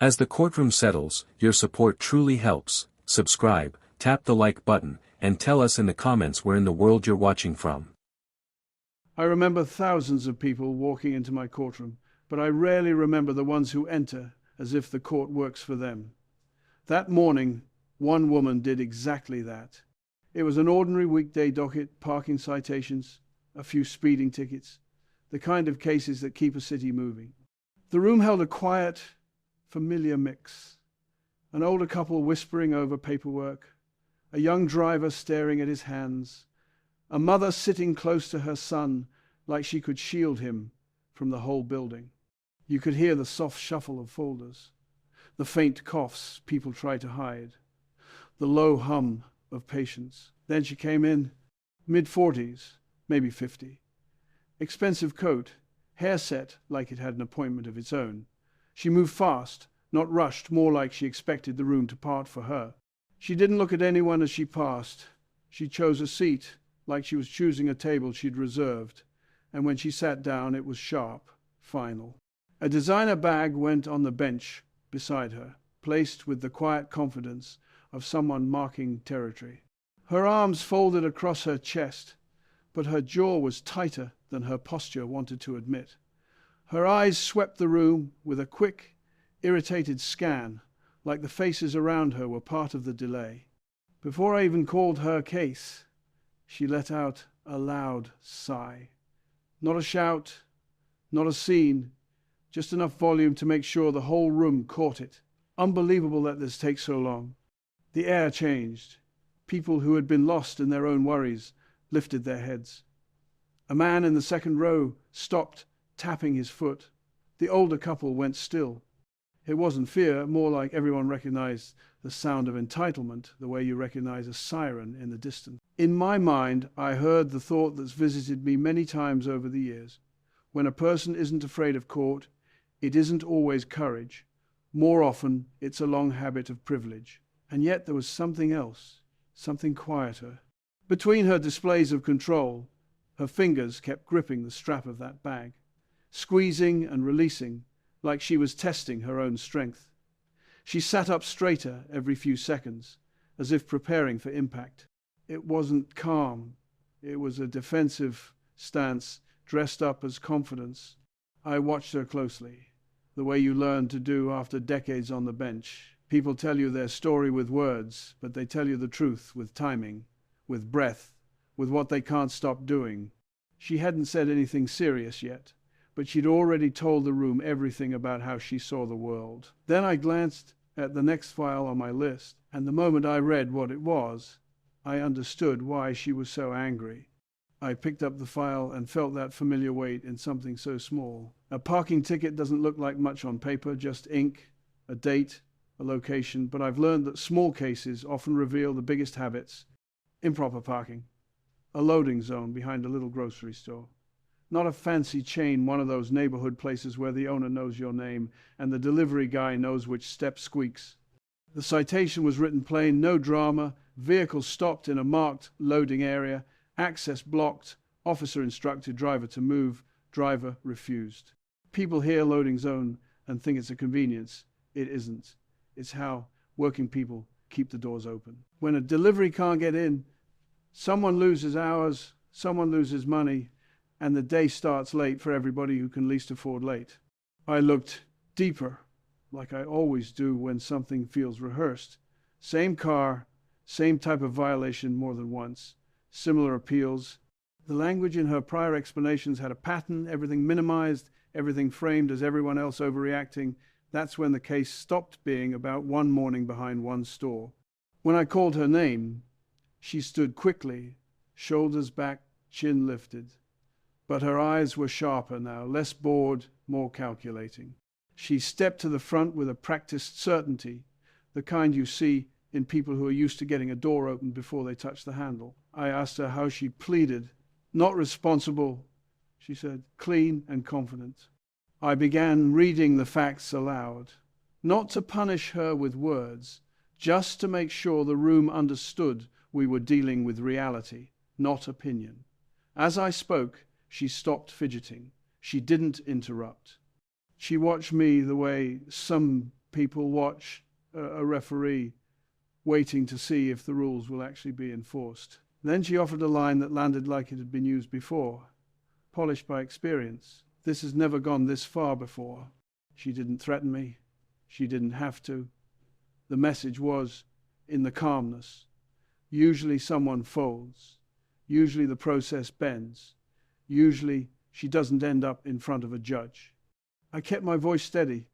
As the courtroom settles, your support truly helps. Subscribe, tap the like button, and tell us in the comments where in the world you're watching from. I remember thousands of people walking into my courtroom, but I rarely remember the ones who enter as if the court works for them. That morning, one woman did exactly that. It was an ordinary weekday docket, parking citations, a few speeding tickets, the kind of cases that keep a city moving. The room held a quiet, familiar mix. An older couple whispering over paperwork, a young driver staring at his hands, a mother sitting close to her son like she could shield him from the whole building. You could hear the soft shuffle of folders, the faint coughs people tried to hide, the low hum of patients. Then she came in, mid-40s, maybe 50. Expensive coat, hair set like it had an appointment of its own. She moved fast, not rushed, more like she expected the room to part for her. She didn't look at anyone as she passed. She chose a seat like she was choosing a table she'd reserved, and when she sat down it was sharp, final. A designer bag went on the bench beside her, placed with the quiet confidence of someone marking territory. Her arms folded across her chest, but her jaw was tighter than her posture wanted to admit. Her eyes swept the room with a quick, irritated scan, like the faces around her were part of the delay. Before I even called her case, she let out a loud sigh. Not a shout, not a scene, just enough volume to make sure the whole room caught it. Unbelievable that this takes so long. The air changed. People who had been lost in their own worries lifted their heads. A man in the second row stopped, tapping his foot. The older couple went still. It wasn't fear, more like everyone recognized the sound of entitlement, the way you recognize a siren in the distance. In my mind, I heard the thought that's visited me many times over the years. When a person isn't afraid of court, it isn't always courage. More often, it's a long habit of privilege. And yet there was something else, something quieter. Between her displays of control, her fingers kept gripping the strap of that bag, squeezing and releasing, like she was testing her own strength. She sat up straighter every few seconds, as if preparing for impact. It wasn't calm. It was a defensive stance dressed up as confidence. I watched her closely, the way you learn to do after decades on the bench. People tell you their story with words, but they tell you the truth with timing, with breath, with what they can't stop doing. She hadn't said anything serious yet, but she'd already told the room everything about how she saw the world. Then I glanced at the next file on my list, and the moment I read what it was, I understood why she was so angry. I picked up the file and felt that familiar weight in something so small. A parking ticket doesn't look like much on paper, just ink, a date, a location, but I've learned that small cases often reveal the biggest habits. Improper parking, a loading zone behind a little grocery store. Not a fancy chain, one of those neighborhood places where the owner knows your name and the delivery guy knows which step squeaks. The citation was written plain, no drama, vehicle stopped in a marked loading area, access blocked, officer instructed driver to move, driver refused. People hear loading zone and think it's a convenience. It isn't. It's how working people keep the doors open. When a delivery can't get in, someone loses hours, someone loses money, and the day starts late for everybody who can least afford late. I looked deeper, like I always do when something feels rehearsed. Same car, same type of violation more than once, similar appeals. The language in her prior explanations had a pattern, everything minimized, everything framed as everyone else overreacting. That's when the case stopped being about one morning behind one store. When I called her name, she stood quickly, shoulders back, chin lifted. But her eyes were sharper now, less bored, more calculating. She stepped to the front with a practiced certainty, the kind you see in people who are used to getting a door opened before they touch the handle. I asked her how she pleaded. Not responsible, she said, clean and confident. I began reading the facts aloud, not to punish her with words, just to make sure the room understood we were dealing with reality, not opinion. As I spoke, she stopped fidgeting. She didn't interrupt. She watched me the way some people watch a referee waiting to see if the rules will actually be enforced. Then she offered a line that landed like it had been used before, polished by experience. This has never gone this far before. She didn't threaten me. She didn't have to. The message was in the calmness. Usually someone folds. Usually the process bends. Usually she doesn't end up in front of a judge. I kept my voice steady,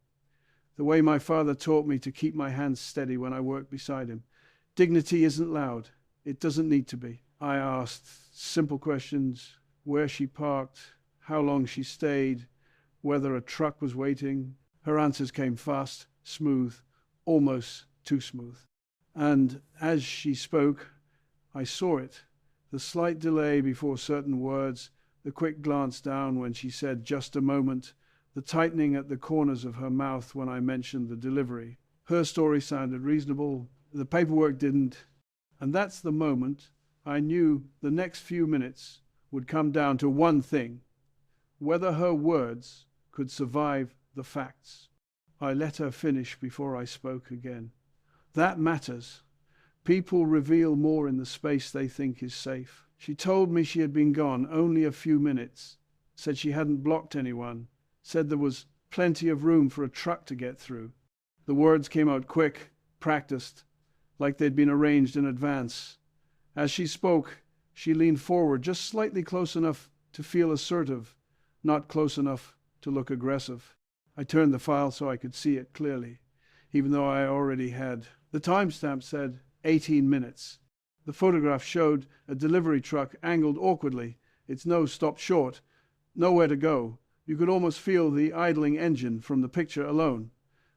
the way my father taught me to keep my hands steady when I worked beside him. Dignity isn't loud. It doesn't need to be. I asked simple questions: where she parked, how long she stayed, whether a truck was waiting. Her answers came fast, smooth, almost too smooth. And as she spoke, I saw it. The slight delay before certain words, the quick glance down when she said just a moment, the tightening at the corners of her mouth when I mentioned the delivery. Her story sounded reasonable, the paperwork didn't, and that's the moment I knew the next few minutes would come down to one thing: whether her words could survive the facts. I let her finish before I spoke again. That matters. People reveal more in the space they think is safe. She told me she had been gone only a few minutes, said she hadn't blocked anyone, said there was plenty of room for a truck to get through. The words came out quick, practiced, like they'd been arranged in advance. As she spoke, she leaned forward just slightly close enough to feel assertive, not close enough to look aggressive. I turned the file so I could see it clearly, even though I already had. The timestamp said 18 minutes. The photograph showed a delivery truck angled awkwardly, its nose stopped short, nowhere to go. You could almost feel the idling engine from the picture alone.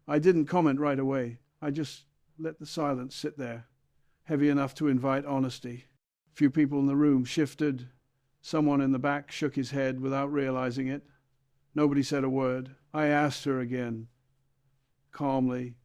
I didn't comment right away. I just let the silence sit there, heavy enough to invite honesty. A few people in the room shifted. Someone in the back shook his head without realizing it. Nobody said a word. I asked her again, calmly,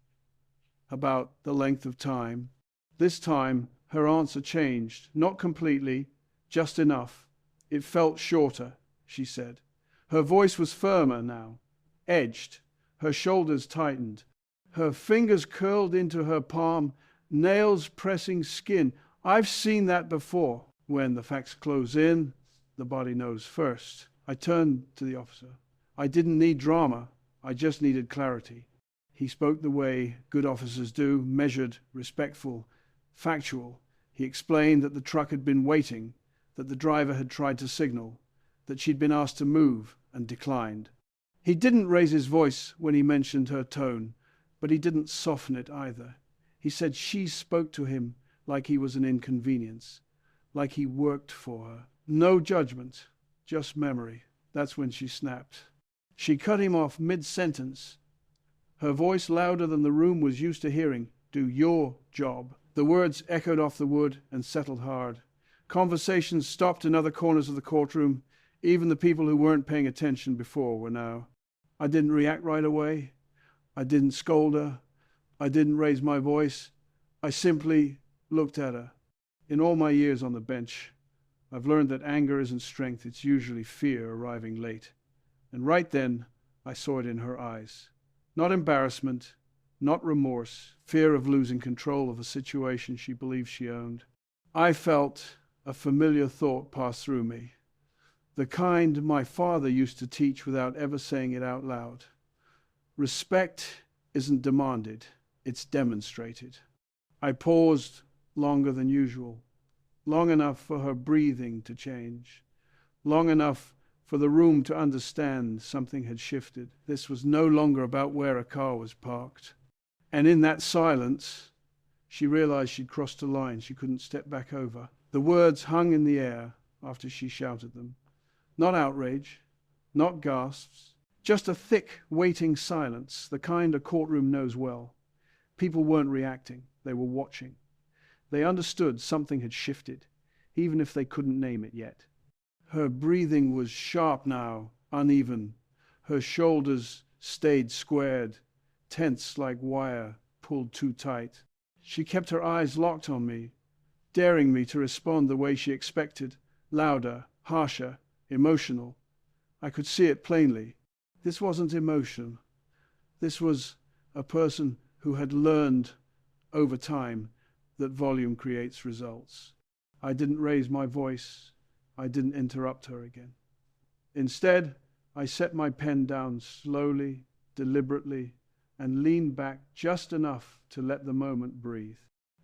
about the length of time. This time, her answer changed, not completely, just enough. It felt shorter, she said. Her voice was firmer now, edged. Her shoulders tightened. Her fingers curled into her palm, nails pressing skin. I've seen that before. When the facts close in, the body knows first. I turned to the officer. I didn't need drama. I just needed clarity. He spoke the way good officers do, measured, respectful, factual. He explained that the truck had been waiting, that the driver had tried to signal, that she'd been asked to move and declined. He didn't raise his voice when he mentioned her tone, but he didn't soften it either. He said she spoke to him like he was an inconvenience, like he worked for her. No judgment, just memory. That's when she snapped. She cut him off mid-sentence, her voice louder than the room was used to hearing. Do your job. The words echoed off the wood and settled hard. Conversations stopped in other corners of the courtroom. Even the people who weren't paying attention before were now. I didn't react right away. I didn't scold her. I didn't raise my voice. I simply looked at her. In all my years on the bench, I've learned that anger isn't strength, it's usually fear arriving late. And right then, I saw it in her eyes. Not embarrassment, not remorse, fear of losing control of a situation she believed she owned. I felt a familiar thought pass through me, the kind my father used to teach without ever saying it out loud. Respect isn't demanded, it's demonstrated. I paused longer than usual, long enough for her breathing to change, long enough for the room to understand something had shifted. This was no longer about where a car was parked. And in that silence, she realized she'd crossed a line she couldn't step back over. The words hung in the air after she shouted them. Not outrage, not gasps, just a thick, waiting silence, the kind a courtroom knows well. People weren't reacting, they were watching. They understood something had shifted, even if they couldn't name it yet. Her breathing was sharp now, uneven. Her shoulders stayed squared, tense like wire pulled too tight. She kept her eyes locked on me, daring me to respond the way she expected, louder, harsher, emotional. I could see it plainly. This wasn't emotion. This was a person who had learned over time that volume creates results. I didn't raise my voice. I didn't interrupt her again. Instead, I set my pen down slowly, deliberately, and leaned back just enough to let the moment breathe.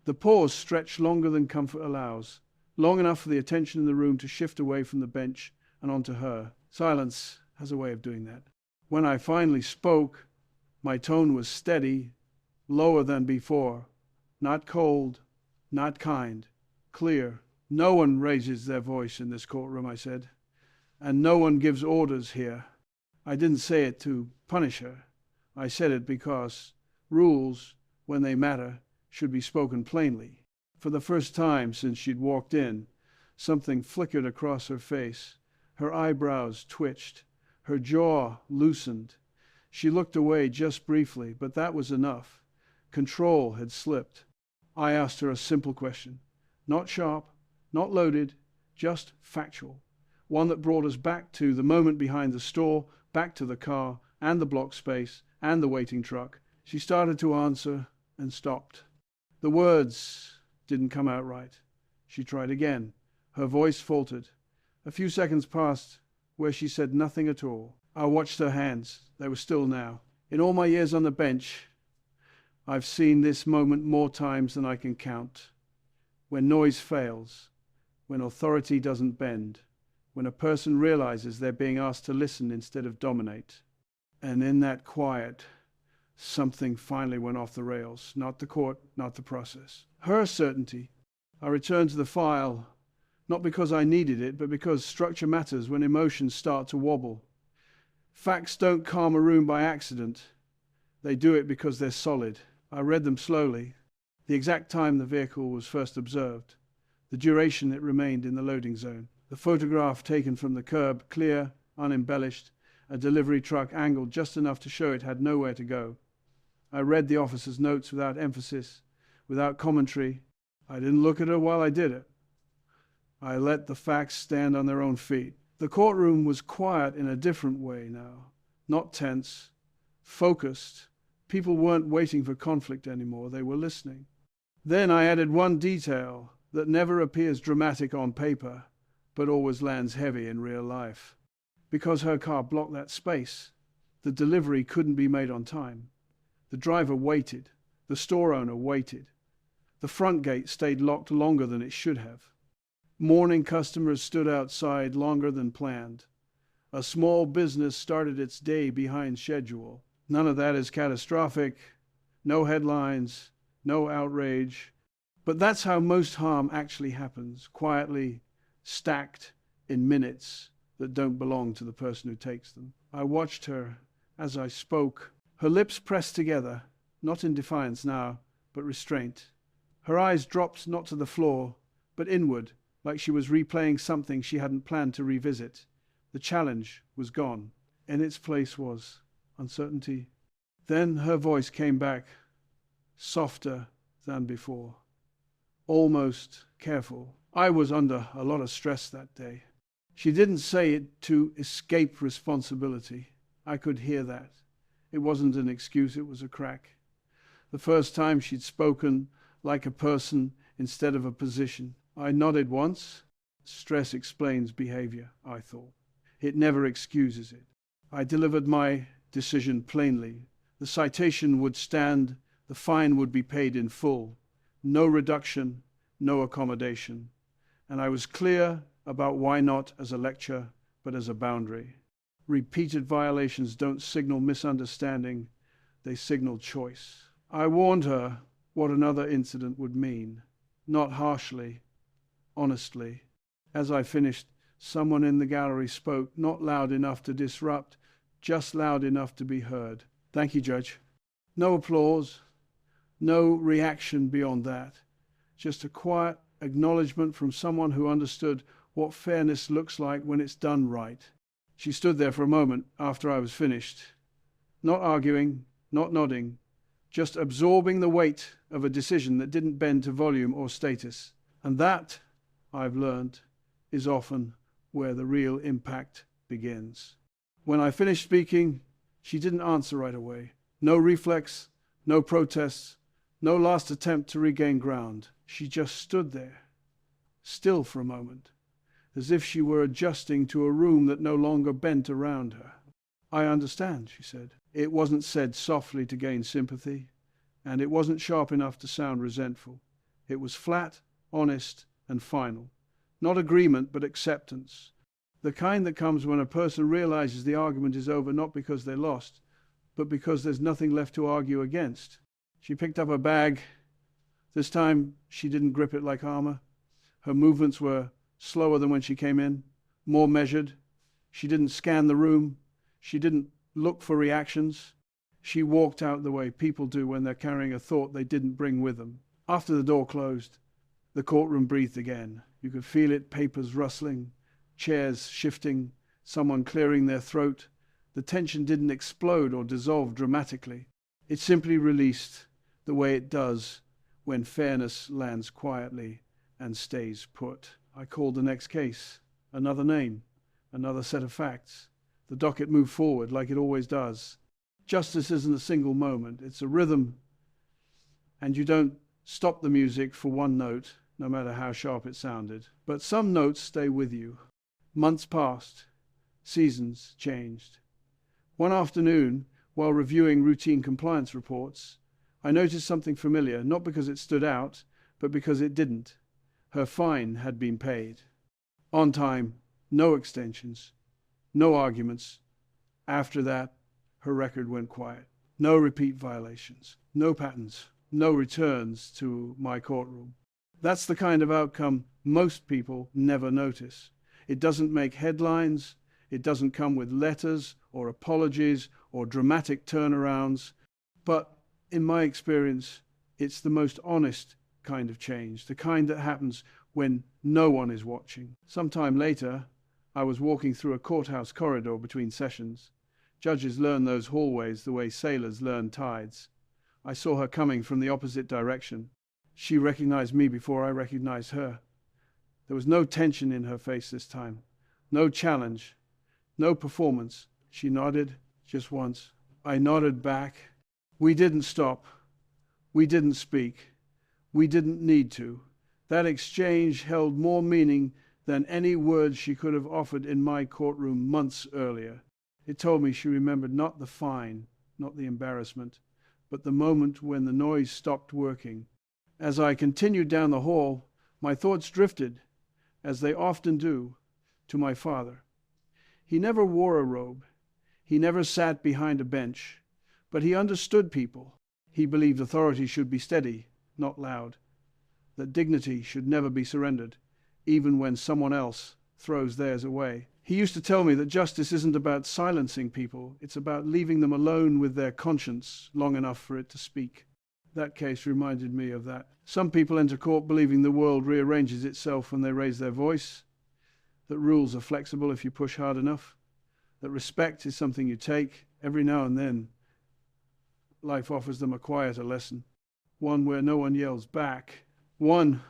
The pause stretched longer than comfort allows, long enough for the attention in the room to shift away from the bench and onto her. Silence has a way of doing that. When I finally spoke, my tone was steady, lower than before. Not cold, not kind, clear. No one raises their voice in this courtroom, I said, and no one gives orders here. I didn't say it to punish her. I said it because rules, when they matter, should be spoken plainly. For the first time since she'd walked in, something flickered across her face. Her eyebrows twitched. Her jaw loosened. She looked away just briefly, but that was enough. Control had slipped. I asked her a simple question. Not sharp, not loaded, just factual. One that brought us back to the moment behind the store, back to the car, and the block space, and the waiting truck. She started to answer and stopped. The words didn't come out right. She tried again. Her voice faltered. A few seconds passed where she said nothing at all. I watched her hands. They were still now. In all my years on the bench, I've seen this moment more times than I can count. When noise fails, when authority doesn't bend, when a person realizes they're being asked to listen instead of dominate. And in that quiet, something finally went off the rails. Not the court, not the process. Her certainty. I returned to the file, not because I needed it, but because structure matters when emotions start to wobble. Facts don't calm a room by accident. They do it because they're solid. I read them slowly. The exact time the vehicle was first observed. The duration it remained in the loading zone. The photograph taken from the curb, clear, unembellished. A delivery truck angled just enough to show it had nowhere to go. I read the officer's notes without emphasis, without commentary. I didn't look at her while I did it. I let the facts stand on their own feet. The courtroom was quiet in a different way now. Not tense, focused. People weren't waiting for conflict anymore. They were listening. Then I added one detail that never appears dramatic on paper, but always lands heavy in real life. Because her car blocked that space, the delivery couldn't be made on time. The driver waited. The store owner waited. The front gate stayed locked longer than it should have. Morning customers stood outside longer than planned. A small business started its day behind schedule. None of that is catastrophic. No headlines, no outrage. But that's how most harm actually happens, quietly, stacked in minutes that don't belong to the person who takes them. I watched her as I spoke. Her lips pressed together, not in defiance now, but restraint. Her eyes dropped not to the floor, but inward, like she was replaying something she hadn't planned to revisit. The challenge was gone. In its place was uncertainty. Then her voice came back, softer than before, almost careful. I was under a lot of stress that day. She didn't say it to escape responsibility. I could hear that. It wasn't an excuse, it was a crack. The first time she'd spoken like a person instead of a position. I nodded once. Stress explains behavior, I thought. It never excuses it. I delivered my decision plainly. The citation would stand, the fine would be paid in full. No reduction, no accommodation. And I was clear about why not as a lecture, but as a boundary. Repeated violations don't signal misunderstanding, they signal choice. I warned her what another incident would mean, not harshly, honestly. As I finished, someone in the gallery spoke, not loud enough to disrupt, just loud enough to be heard. Thank you, Judge. No applause, no reaction beyond that. Just a quiet acknowledgement from someone who understood what fairness looks like when it's done right. She stood there for a moment after I was finished, not arguing, not nodding, just absorbing the weight of a decision that didn't bend to volume or status. And that, I've learned, is often where the real impact begins. When I finished speaking, she didn't answer right away. No reflex, No protests, no last attempt to regain ground. She just stood there, still for a moment, as if she were adjusting to a room that no longer bent around her. "I understand," she said. It wasn't said softly to gain sympathy, and it wasn't sharp enough to sound resentful. It was flat, honest, and final. Not agreement, but acceptance. The kind that comes when a person realizes the argument is over not because they lost, but because there's nothing left to argue against. She picked up her bag. This time she didn't grip it like armor. Her movements were slower than when she came in, more measured. She didn't scan the room. She didn't look for reactions. She walked out the way people do when they're carrying a thought they didn't bring with them. After the door closed, the courtroom breathed again. You could feel it, papers rustling, chairs shifting, someone clearing their throat. The tension didn't explode or dissolve dramatically. It simply released, the way it does when fairness lands quietly and stays put. I called the next case. Another name, another set of facts. The docket moved forward like it always does. Justice isn't a single moment. It's a rhythm, and you don't stop the music for one note, no matter how sharp it sounded. But some notes stay with you. Months passed. Seasons changed. One afternoon, while reviewing routine compliance reports, I noticed something familiar, not because it stood out, but because it didn't. Her fine had been paid. On time, no extensions, no arguments. After that, her record went quiet. No repeat violations, no patterns, no returns to my courtroom. That's the kind of outcome most people never notice. It doesn't make headlines. It doesn't come with letters or apologies or dramatic turnarounds. But in my experience, it's the most honest kind of change, the kind that happens when no one is watching. Sometime later, I was walking through a courthouse corridor between sessions. Judges learn those hallways the way sailors learn tides. I saw her coming from the opposite direction. She recognized me before I recognized her. There was no tension in her face this time, no challenge, no performance. She nodded just once. I nodded back. We didn't stop. We didn't speak. We didn't need to. That exchange held more meaning than any words she could have offered in my courtroom months earlier. It told me she remembered not the fine, not the embarrassment, but the moment when the noise stopped working. As I continued down the hall, my thoughts drifted, as they often do, to my father. He never wore a robe. He never sat behind a bench. But he understood people. He believed authority should be steady, not loud. That dignity should never be surrendered, even when someone else throws theirs away. He used to tell me that justice isn't about silencing people. It's about leaving them alone with their conscience long enough for it to speak. That case reminded me of that. Some people enter court believing the world rearranges itself when they raise their voice, that rules are flexible if you push hard enough, that respect is something you take. Every now and then, life offers them a quieter lesson, one where no one yells back, one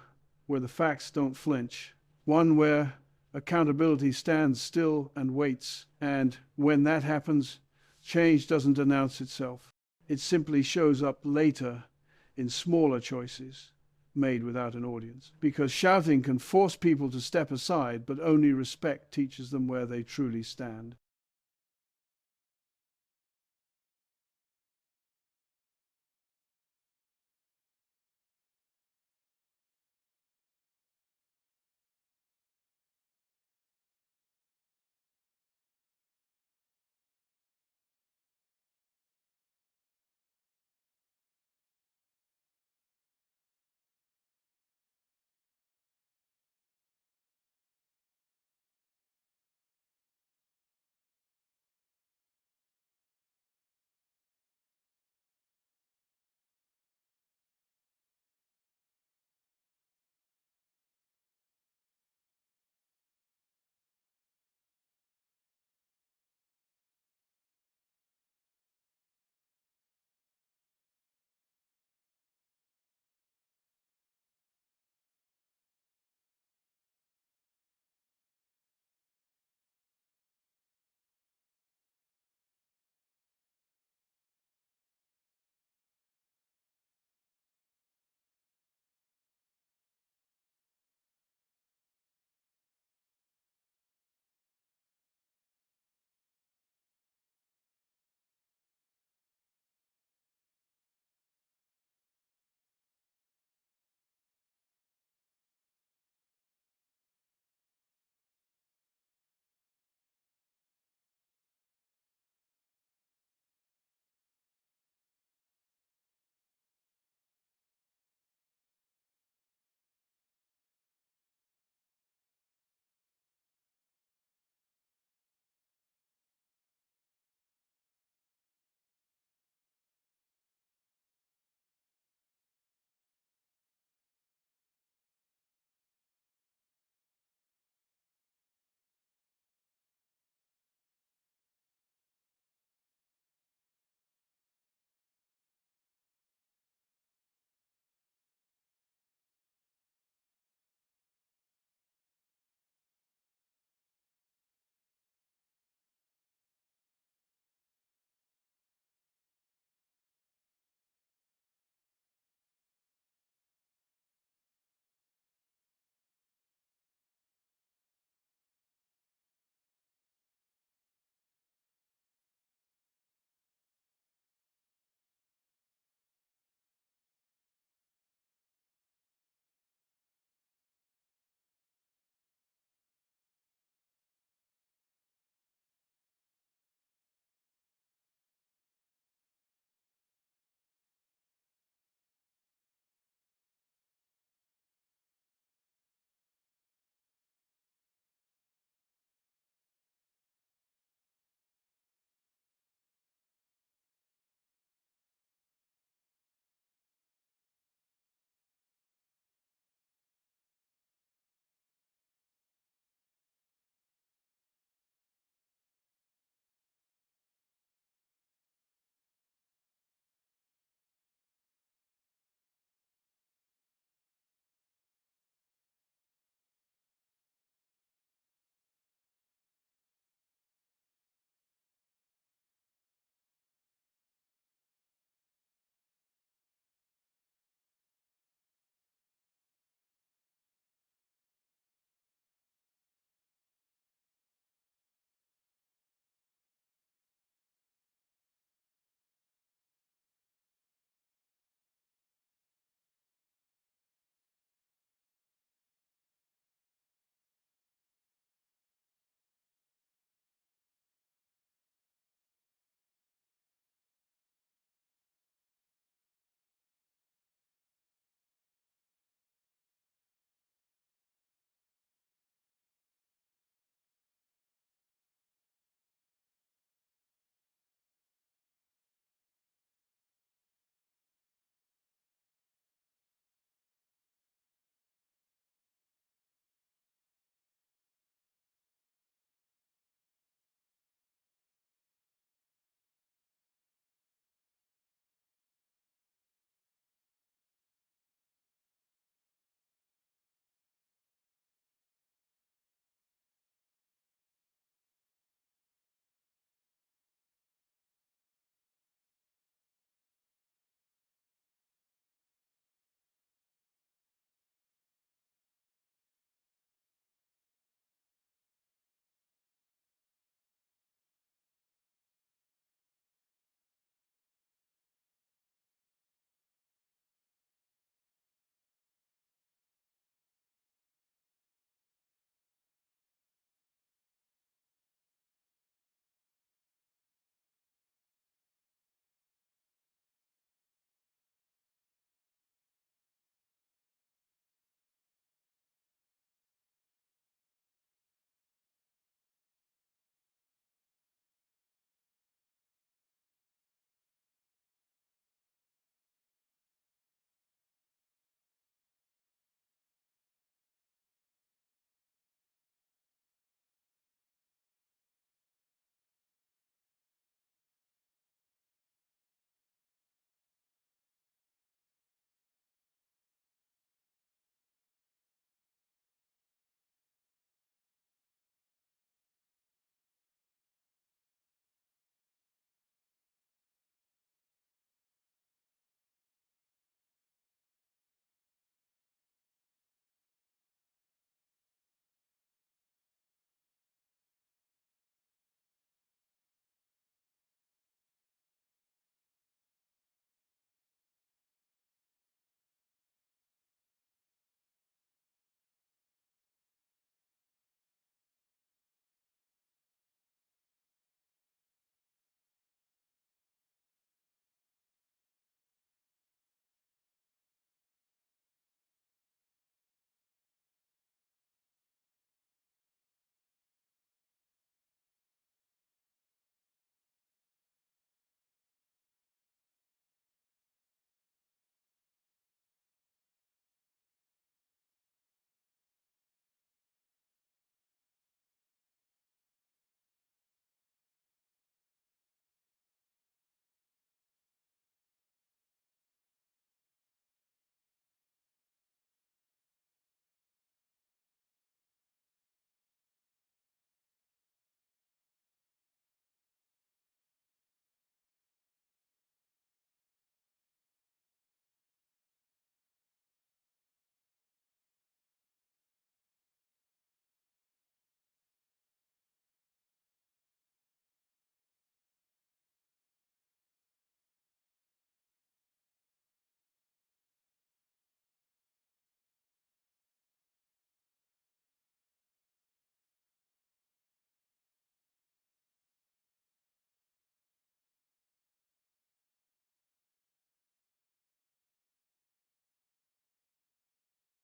where the facts don't flinch, one where accountability stands still and waits. And when that happens, change doesn't announce itself. It simply shows up later in smaller choices made without an audience. Because shouting can force people to step aside, but only respect teaches them where they truly stand.